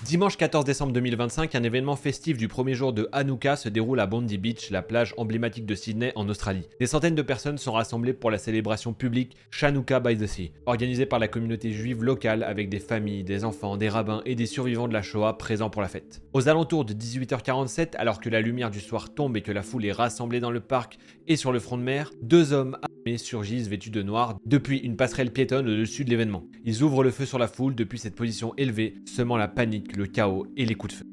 Dimanche 14 décembre 2025, un événement festif du premier jour de Hanouka se déroule à Bondi Beach, la plage emblématique de Sydney en Australie. Des centaines de personnes sont rassemblées pour la célébration publique Chanukah by the Sea, organisée par la communauté juive locale avec des familles, des enfants, des rabbins et des survivants de la Shoah présents pour la fête. Aux alentours de 18h47, alors que la lumière du soir tombe et que la foule est rassemblée dans le parc et sur le front de mer, deux hommes armés surgissent vêtus de noir depuis une passerelle piétonne au-dessus de l'événement. Ils ouvrent le feu sur la foule depuis cette position élevée, semant la panique, le chaos et les coups de feu.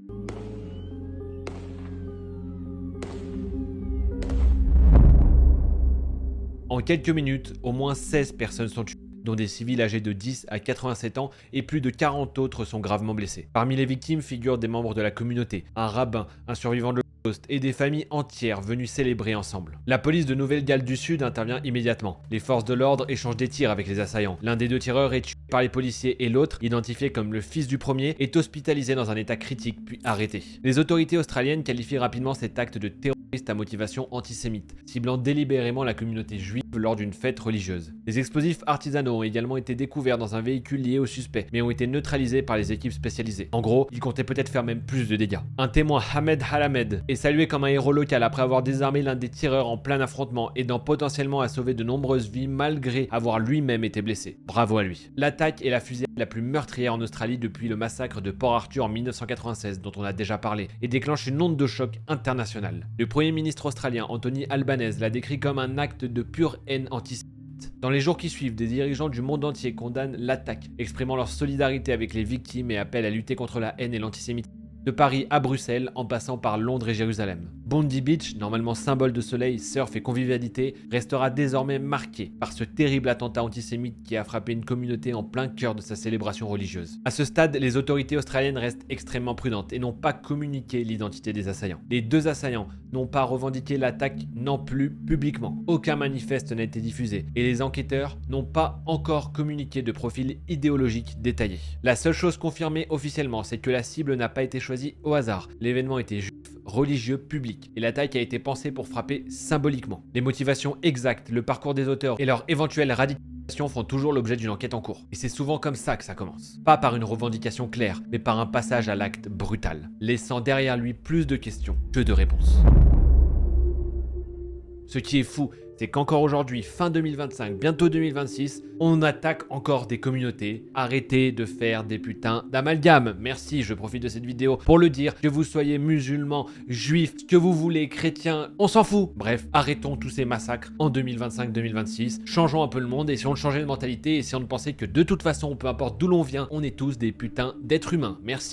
En quelques minutes, au moins 16 personnes sont tuées, dont des civils âgés de 10 à 87 ans et plus de 40 autres sont gravement blessés. Parmi les victimes figurent des membres de la communauté, un rabbin, un survivant de l'Holocauste et des familles entières venues célébrer ensemble. La police de Nouvelle-Galles du Sud intervient immédiatement. Les forces de l'ordre échangent des tirs avec les assaillants. L'un des deux tireurs est tué par les policiers et l'autre, identifié comme le fils du premier, est hospitalisé dans un état critique puis arrêté. Les autorités australiennes qualifient rapidement cet acte de terroriste à motivation antisémite, ciblant délibérément la communauté juive lors d'une fête religieuse. Les explosifs artisanaux ont également été découverts dans un véhicule lié au suspect, mais ont été neutralisés par les équipes spécialisées. En gros, ils comptaient peut-être faire même plus de dégâts. Un témoin, Hamed Halamed, est salué comme un héros local après avoir désarmé l'un des tireurs en plein affrontement, aidant potentiellement à sauver de nombreuses vies malgré avoir lui-même été blessé. Bravo à lui. L'attaque est la fusillade la plus meurtrière en Australie depuis le massacre de Port Arthur en 1996, dont on a déjà parlé, et déclenche une onde de choc internationale. Le Premier ministre australien Anthony Albanese l'a décrit comme un acte de pure haine antisémite. Dans les jours qui suivent, des dirigeants du monde entier condamnent l'attaque, exprimant leur solidarité avec les victimes et appellent à lutter contre la haine et l'antisémitisme. De Paris à Bruxelles, en passant par Londres et Jérusalem. Bondi Beach, normalement symbole de soleil, surf et convivialité, restera désormais marqué par ce terrible attentat antisémite qui a frappé une communauté en plein cœur de sa célébration religieuse. À ce stade, les autorités australiennes restent extrêmement prudentes et n'ont pas communiqué l'identité des assaillants. Les deux assaillants n'ont pas revendiqué l'attaque non plus publiquement. Aucun manifeste n'a été diffusé et les enquêteurs n'ont pas encore communiqué de profil idéologique détaillé. La seule chose confirmée officiellement, c'est que la cible n'a pas été choisi au hasard. L'événement était juif, religieux, public, et l'attaque a été pensée pour frapper symboliquement. Les motivations exactes, le parcours des auteurs et leur éventuelle radicalisation font toujours l'objet d'une enquête en cours. Et c'est souvent comme ça que ça commence. Pas par une revendication claire, mais par un passage à l'acte brutal, laissant derrière lui plus de questions que de réponses. Ce qui est fou, c'est qu'encore aujourd'hui, fin 2025, bientôt 2026, on attaque encore des communautés. Arrêtez de faire des putains d'amalgames. Merci, je profite de cette vidéo pour le dire. Que vous soyez musulmans, juifs, ce que vous voulez, chrétiens, on s'en fout. Bref, arrêtons tous ces massacres en 2025-2026. Changeons un peu le monde, essayons de changer de mentalité, essayons de penser que de toute façon, peu importe d'où l'on vient, on est tous des putains d'êtres humains. Merci.